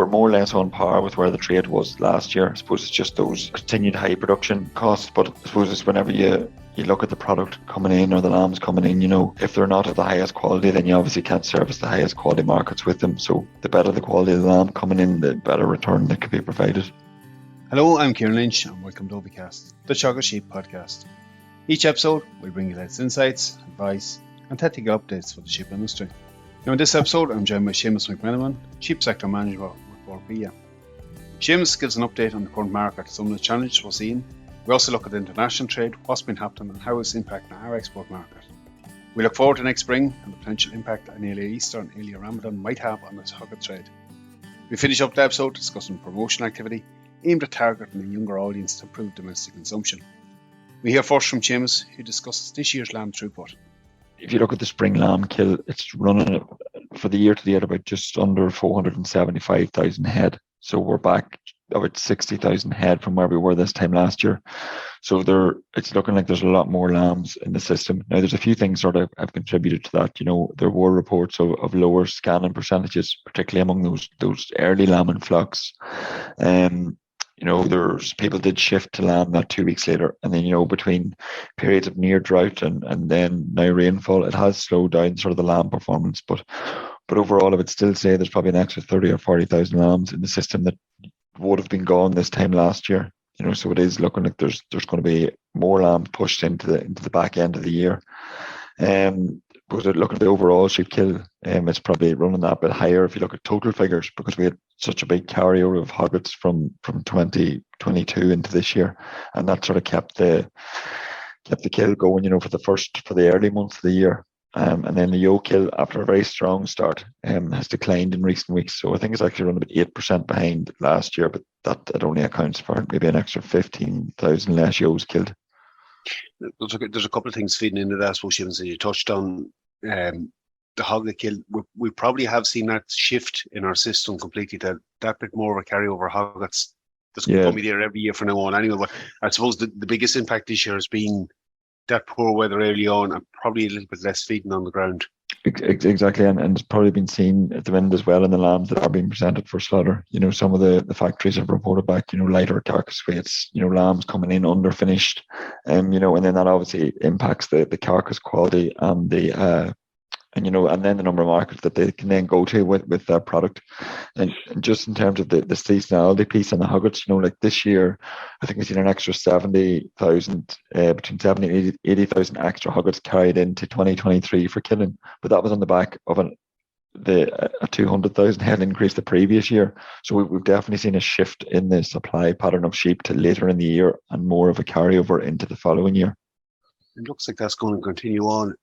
we're more or less on par with where the trade was last year. I suppose it's just those continued high production costs, but I suppose it's whenever you look at the product coming in or the lambs coming in, if they're not of the highest quality, then you obviously can't service the highest quality markets with them. So the better the quality of the lamb coming in, the better return that can be provided. Hello, I'm Kieran Lynch and welcome to OviCast, the Teagasc Sheep podcast. Each episode will bring you latest insights, advice and technical updates for the sheep industry. Now in this episode I'm joined by Seamus McMenamin, Sheep Sector Manager with Bia. Seamus gives an update on the current market, some of the challenges we're seeing. We also look at the international trade, what's been happening and how it's impacting our export market. We look forward to next spring and the potential impact an early Easter and early Ramadan might have on the hogget trade. We finish up the episode discussing promotional activity aimed at targeting a younger audience to improve domestic consumption. We hear first from Seamus, who discusses this year's lamb throughput. If you look at the spring lamb kill, it's running for the year to date about just under 475,000 head. So we're back about 60,000 head from where we were this time last year. So it's looking like there's a lot more lambs in the system. Now, there's a few things sort of have contributed to that. There were reports of lower scanning percentages, particularly among those early lambing flocks. There's people did shift to lamb that 2 weeks later, and then between periods of near drought and then now rainfall, it has slowed down sort of the lamb performance. But overall, I would still say there's probably an extra 30 or 40,000 lambs in the system that would have been gone this time last year. So it is looking like there's going to be more lambs pushed into the back end of the year. But looking at the overall sheep kill, it's probably running that bit higher if you look at total figures, because we had such a big carryover of hoggets from 2022 into this year, and that sort of kept the kill going, for the early months of the year. And then the yoke kill, after a very strong start, has declined in recent weeks. So I think it's actually run about 8% behind last year, but that only accounts for maybe an extra 15,000 less ewes killed. There's a couple of things feeding into that, I suppose, you touched on the hogget kill. We probably have seen that shift in our system completely, that bit more of a carryover hoggets that's going to be there every year from now on anyway. But I suppose the biggest impact this year has been that poor weather early on and probably a little bit less feeding on the ground. Exactly, and it's probably been seen at the end as well in the lambs that are being presented for slaughter. Some of the factories have reported back, lighter carcass weights, lambs coming in under finished, and then that obviously impacts the carcass quality and and then the number of markets that they can then go to with their product. And just in terms of the seasonality piece and the hoggets, like this year, I think we've seen an extra 70,000, between 70 and 80,000 extra hoggets carried into 2023 for killing. But that was on the back of a 200,000 head increase the previous year. So we've definitely seen a shift in the supply pattern of sheep to later in the year and more of a carryover into the following year. It looks like that's going to continue on.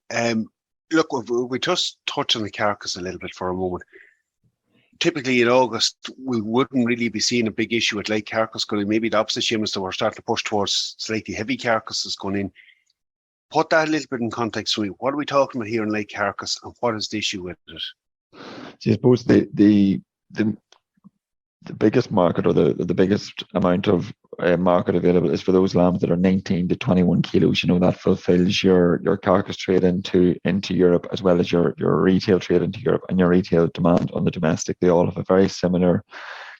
Look, we just touch on the carcass a little bit for a moment. Typically in August, we wouldn't really be seeing a big issue with light carcass going in. Maybe the opposite, Seamus, that we're starting to push towards slightly heavy carcasses going in. Put that a little bit in context for me. What are we talking about here in light carcass, and what is the issue with it? So I suppose the biggest market, or the biggest amount of market available, is for those lambs that are 19 to 21 kilos. That fulfills your carcass trade into Europe, as well as your retail trade into Europe and your retail demand on the domestic. They all have a very similar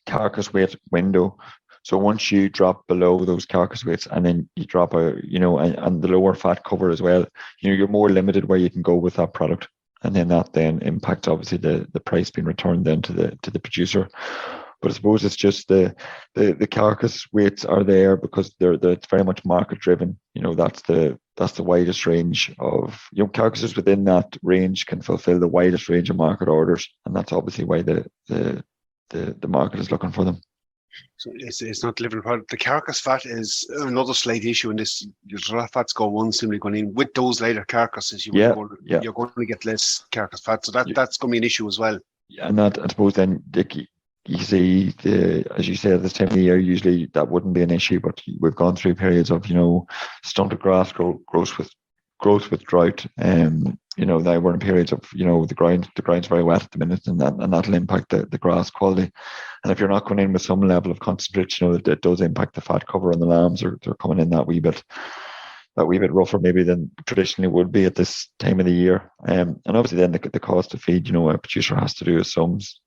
carcass weight window. So once you drop below those carcass weights, and then you drop and the lower fat cover as well, you're more limited where you can go with that product, and then that impacts obviously the price being returned then to the producer. But I suppose it's just the carcass weights are there because it's very much market driven. That's the widest range of carcasses within that range can fulfill the widest range of market orders, and that's obviously why the market is looking for them. So it's not delivering product. The carcass fat is another slight issue in this. There's a lot of fats simply going in with those lighter carcasses. You're going to get less carcass fat, so that's going to be an issue as well. And that, I suppose, then you see, as you said, this time of the year, usually that wouldn't be an issue, but we've gone through periods of, stunted grass growth with drought. Now we're in periods of, the ground's very wet at the minute, and that'll impact the grass quality. And if you're not going in with some level of concentration, it does impact the fat cover on the lambs. They're coming in that wee bit rougher maybe than traditionally would be at this time of the year. And obviously then the cost of feed, a producer has to do his sums.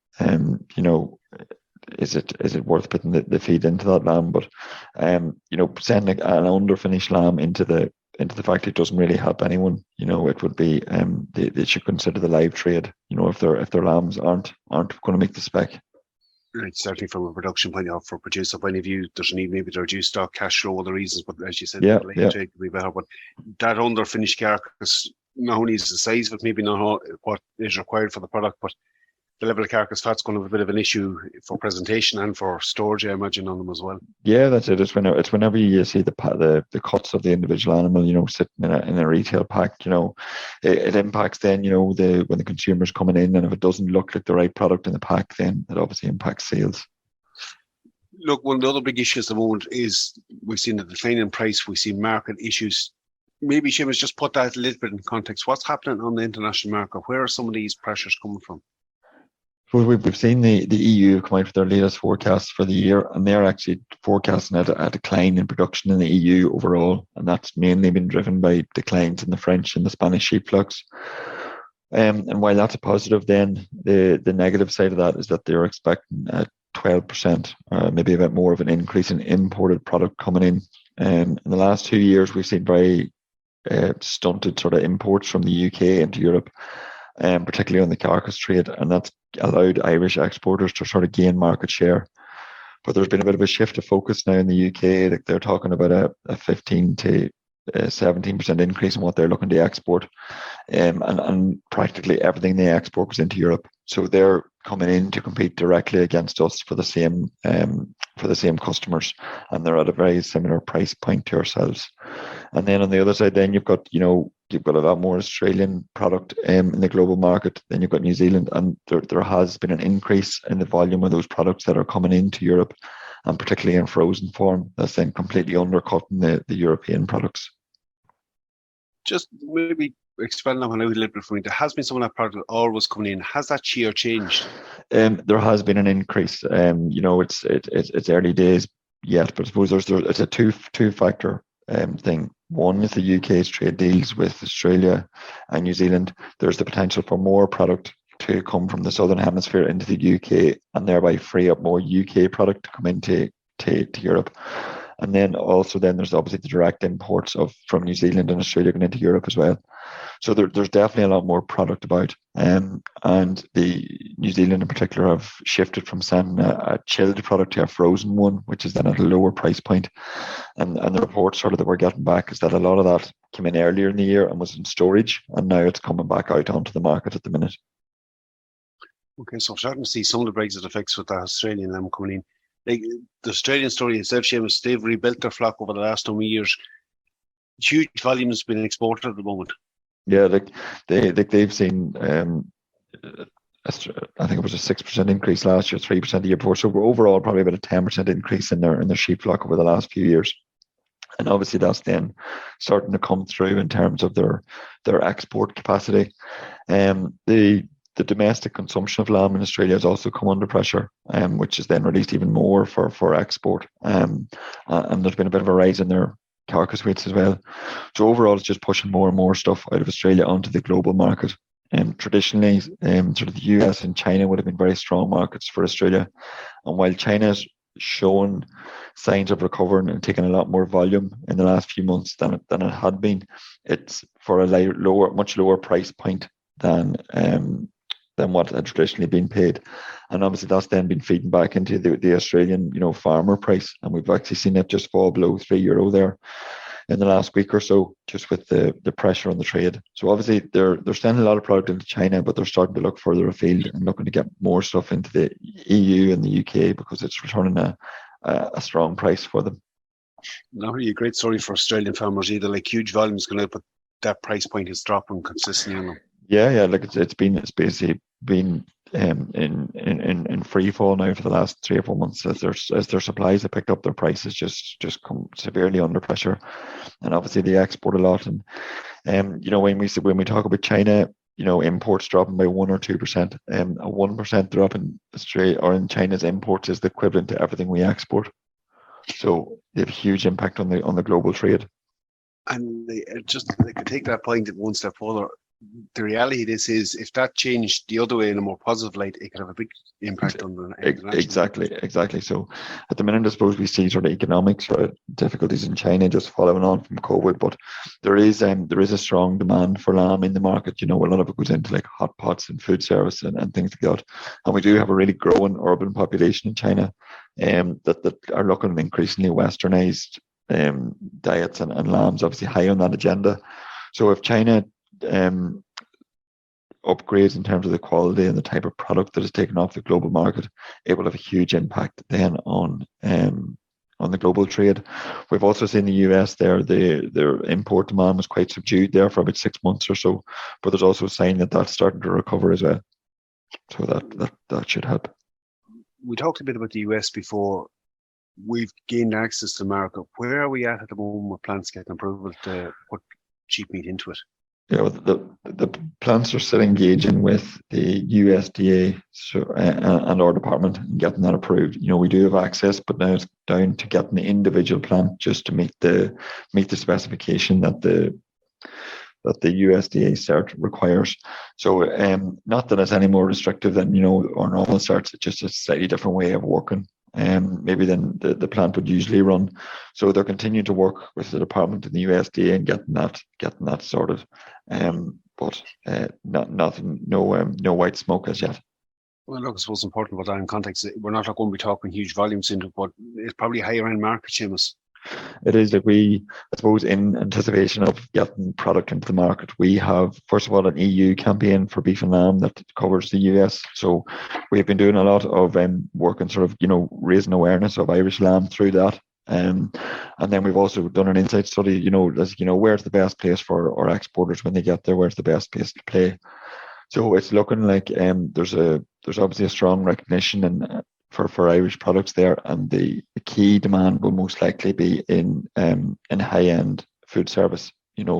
is it worth putting the feed into that lamb? But sending an underfinished lamb into the factory doesn't really help anyone. It would be they should consider the live trade. If their lambs aren't going to make the spec. Right, certainly from a production point of view, for producer point of view, there's a need maybe to reduce stock, cash flow, other reasons. But as you said, the live trade could be better. But that underfinished carcass, not only is the size of it, maybe not what is required for the product, but the level of carcass fat's going to have a bit of an issue for presentation and for storage, I imagine, on them as well. Yeah, that's it. It's whenever you see the cuts of the individual animal, sitting in a retail pack, it impacts then, when the consumer's coming in, and if it doesn't look like the right product in the pack, then it obviously impacts sales. Look, one of the other big issues at the moment is we've seen the decline in price, we've seen market issues. Maybe Seamus, just put that a little bit in context. What's happening on the international market? Where are some of these pressures coming from? Well, we've seen the EU come out with their latest forecasts for the year, and they're actually forecasting a decline in production in the EU overall, and that's mainly been driven by declines in the French and the Spanish sheep flocks. And while that's a positive, then the negative side of that is that they're expecting a 12%, maybe a bit more of an increase in imported product coming in. In the last 2 years, we've seen very stunted sort of imports from the UK into Europe, particularly on the carcass trade, and that's allowed Irish exporters to sort of gain market share. But there's been a bit of a shift of focus now in the UK. Like, they're talking about a 15 to 17% increase in what they're looking to export, and practically everything they export goes into Europe. So they're coming in to compete directly against us for the same customers, and they're at a very similar price point to ourselves. And then on the other side, then you've got a lot more Australian product in the global market. Then you've got New Zealand, and there has been an increase in the volume of those products that are coming into Europe, and particularly in frozen form, that's then completely undercutting the European products. Just maybe expand on it a little bit for me. There has been some of that product always coming in. Has that share changed? There has been an increase. It's early days yet, but I suppose it's a two factor thing. One is the UK's trade deals with Australia and New Zealand. There's the potential for more product to come from the Southern Hemisphere into the UK, and thereby free up more UK product to come into Europe. And then there's obviously the direct imports from New Zealand and Australia going into Europe as well. So there's definitely a lot more product about. And the New Zealand in particular have shifted from sending a chilled product to a frozen one, which is then at a lower price point. And the reports sort of that we're getting back is that a lot of that came in earlier in the year and was in storage, and now it's coming back out onto the market at the minute. Okay, so we're starting to see some of the Brexit effects with the Australian lamb coming in. Like the Australian story itself, Seamus, they've rebuilt their flock over the last number of years. Huge volumes being exported at the moment. Yeah, they've seen, I think it was a 6% increase last year, 3% the year before. So we're overall probably about a 10% increase in their sheep flock over the last few years. And obviously that's then starting to come through in terms of their export capacity. The domestic consumption of lamb in Australia has also come under pressure, which has then released even more for export. And there's been a bit of a rise in their carcass weights as well. So overall, it's just pushing more and more stuff out of Australia onto the global market. Traditionally, sort of the US and China would have been very strong markets for Australia. And while China's shown signs of recovering and taking a lot more volume in the last few months than it had been, it's for a much lower price point than what had traditionally been paid. And obviously that's then been feeding back into the Australian, farmer price. And we've actually seen it just fall below €3 there in the last week or so, just with the pressure on the trade. So obviously they're sending a lot of product into China, but they're starting to look further afield and looking to get more stuff into the EU and the UK because it's returning a strong price for them. Not really a great story for Australian farmers either. Like huge volumes going out, but that price point is dropping consistently on them. Yeah. Like it's basically been in free fall now for the last 3 or 4 months as their supplies have picked up, their prices just come severely under pressure, and obviously they export a lot. And when we talk about China, imports dropping by 1 or 2%, a 1% drop in Australia or in China's imports is the equivalent to everything we export. So they have a huge impact on the global trade. And they could take that point one step further. the reality of this is, if that changed the other way in a more positive light, it could have a big impact on the international. Exactly. So at the minute, I suppose we see sort of economic sort of difficulties in China just following on from COVID, but there is a strong demand for lamb in the market. A lot of it goes into like hot pots and food service and things like that. And we do have a really growing urban population in China that are looking at increasingly westernized diets, and lamb's obviously high on that agenda. So if China upgrades in terms of the quality and the type of product that is taken off the global market, it will have a huge impact then on the global trade. We've also seen the US there, their import demand was quite subdued there for about 6 months or so, but there's also a sign that that's starting to recover as well. So that should help. We talked a bit about the US before. We've gained access to the market. Where are we at the moment with plants getting approval to put sheep meat into it? The plants are still engaging with the USDA and our department and getting that approved. We do have access, but now it's down to getting the individual plant just to meet the specification that the USDA cert requires. So not that it's any more restrictive than our normal certs. It's just a slightly different way of working. Maybe than the plant would usually run. So they're continuing to work with the department and the USDA and getting that sorted. But nothing, no white smoke as yet. Well, look, I suppose important about that in context. We're not going to be talking huge volumes into it, but it's probably a higher end market, Seamus. It is like I suppose, in anticipation of getting product into the market, we have, first of all, an EU campaign for beef and lamb that covers the US. So we've been doing a lot of work and sort of, raising awareness of Irish lamb through that. And then we've also done an insight study, where's the best place for our exporters when they get there, where's the best place to play. So it's looking like there's obviously a strong recognition and for Irish products there, and the key demand will most likely be in high end food service.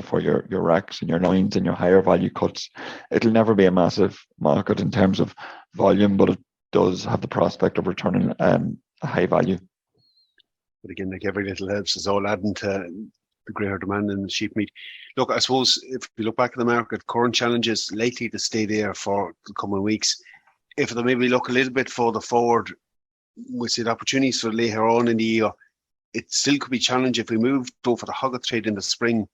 For your racks and your loins and your higher value cuts. It'll never be a massive market in terms of volume, but it does have the prospect of returning a high value. But again, like every little helps, is all adding to the greater demand in sheep meat. Look, I suppose if we look back at the market, current challenges likely to stay there for the coming weeks. If they maybe look a little bit further forward, we see the opportunities for later on in the year. It still could be challenging if we move though for the hogget trade in the spring.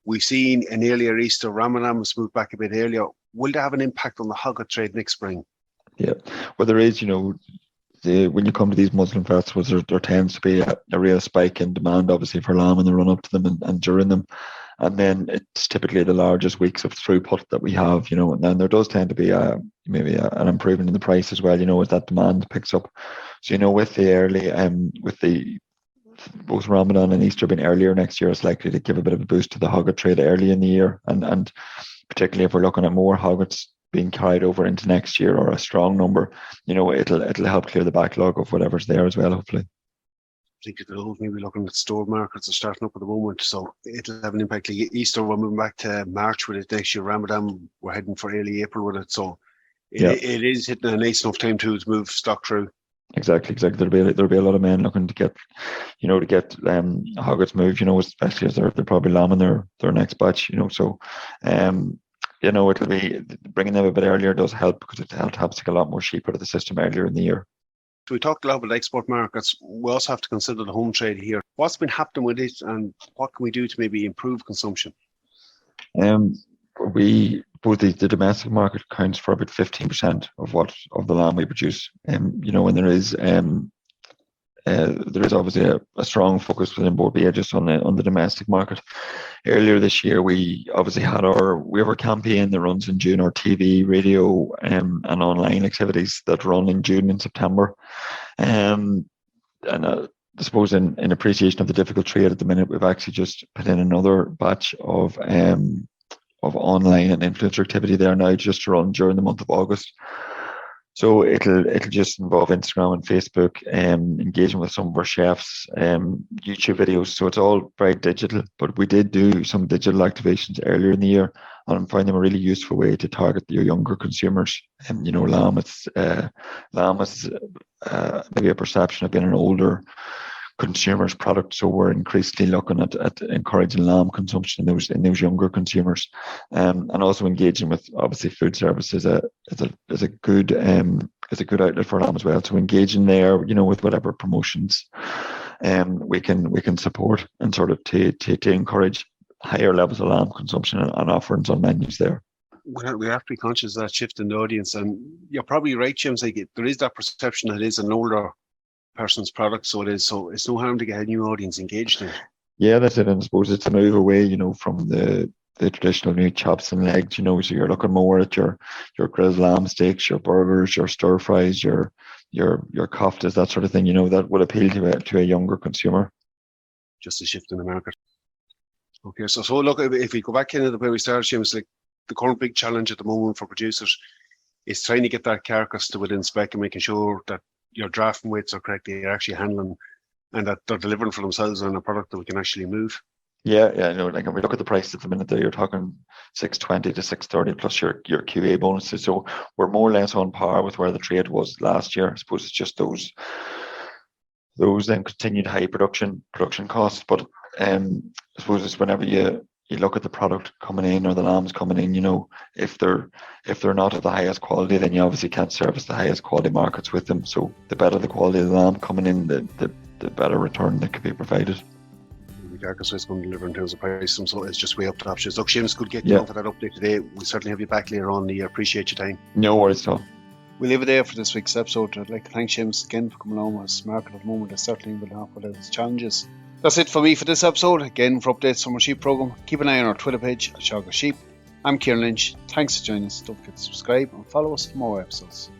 We've seen an earlier Easter, Ramadan was moved back a bit earlier. Will that have an impact on the hogget trade next spring? Yeah, well, there is, when you come to these Muslim festivals, there tends to be a real spike in demand, obviously, for lamb in the run up to them and during them. And then it's typically the largest weeks of throughput that we have, and then there does tend to be maybe an improvement in the price as well, as that demand picks up. So, with the early, with the both Ramadan and Easter being earlier next year, it's likely to give a bit of a boost to the hogget trade early in the year. And particularly if we're looking at more hoggets being carried over into next year, or a strong number, it'll help clear the backlog of whatever's there as well, hopefully. Particularly those maybe looking at store markets are starting up at the moment, so it'll have an impact. Like Easter, we're moving back to March with it next year. Ramadan, we're heading for early April with it, so it is hitting a nice enough time to move stock through. Exactly. There'll be a lot of men looking to get hoggets moved, especially as they're probably lambing their next batch, So it'll be bringing them a bit earlier does help, because it helps take a lot more sheep out of the system earlier in the year. So we talked a lot about export markets. We also have to consider the home trade here. What's been happening with it, and what can we do to maybe improve consumption? The domestic market accounts for about 15% of the lamb we produce. And there is obviously a strong focus within board Bia just on the domestic market. Earlier this year, we obviously had our campaign that runs in June, our TV, radio, and online activities that run in June and September. And I suppose in appreciation of the difficult trade at the minute, we've actually just put in another batch of online and influencer activity there now, just to run during the month of August. So it'll just involve Instagram and Facebook, engaging with some of our chefs, YouTube videos. So it's all very digital, but we did do some digital activations earlier in the year, and I'm finding them a really useful way to target your younger consumers. And lamb is maybe a perception of being an older consumers' product. So we're increasingly looking at encouraging lamb consumption in those younger consumers, and also engaging with, obviously, food service is a good outlet for lamb as well. So engaging there, with whatever promotions we can support, and sort of to encourage higher levels of lamb consumption and offerings on menus there. We have to be conscious of that shift in the audience, and you're probably right, James. Like, there is that perception that it is an older person's product, so it's no harm to get a new audience engaged in it. Yeah, that's it. And I suppose it's a move away, from the traditional new chops and legs, so you're looking more at your grilled lamb steaks, your burgers, your stir fries, your koftas, that sort of thing, that will appeal to a younger consumer. Just a shift in the market. Okay, so look, if we go back into the way we started, James, like, the current big challenge at the moment for producers is trying to get that carcass to within spec and making sure that your drafting weights are correct, you're actually handling, and that they're delivering for themselves on a product that we can actually move. Yeah, like, if we look at the price at the minute there, you're talking $620 to $630 plus your QA bonuses. So we're more or less on par with where the trade was last year. I suppose it's just those continued high production costs. But I suppose it's whenever you look at the product coming in, or the lambs coming in, if they're not of the highest quality, then you obviously can't service the highest quality markets with them. So the better the quality of the lamb coming in, the better return that could be provided. The carcass is going to deliver in terms of price, so it's just way up to options. Look, Seamus, good getting you for that update today. We'll certainly have you back later on. I appreciate your time. No worries at all. We'll leave it there for this week's episode. I'd like to thank Seamus again for coming on. As market at the moment is certainly will have without its challenges. That's it for me for this episode. Again, for updates from our sheep program, keep an eye on our Twitter page at Teagasc Sheep. I'm Kieran Lynch. Thanks for joining us. Don't forget to subscribe and follow us for more episodes.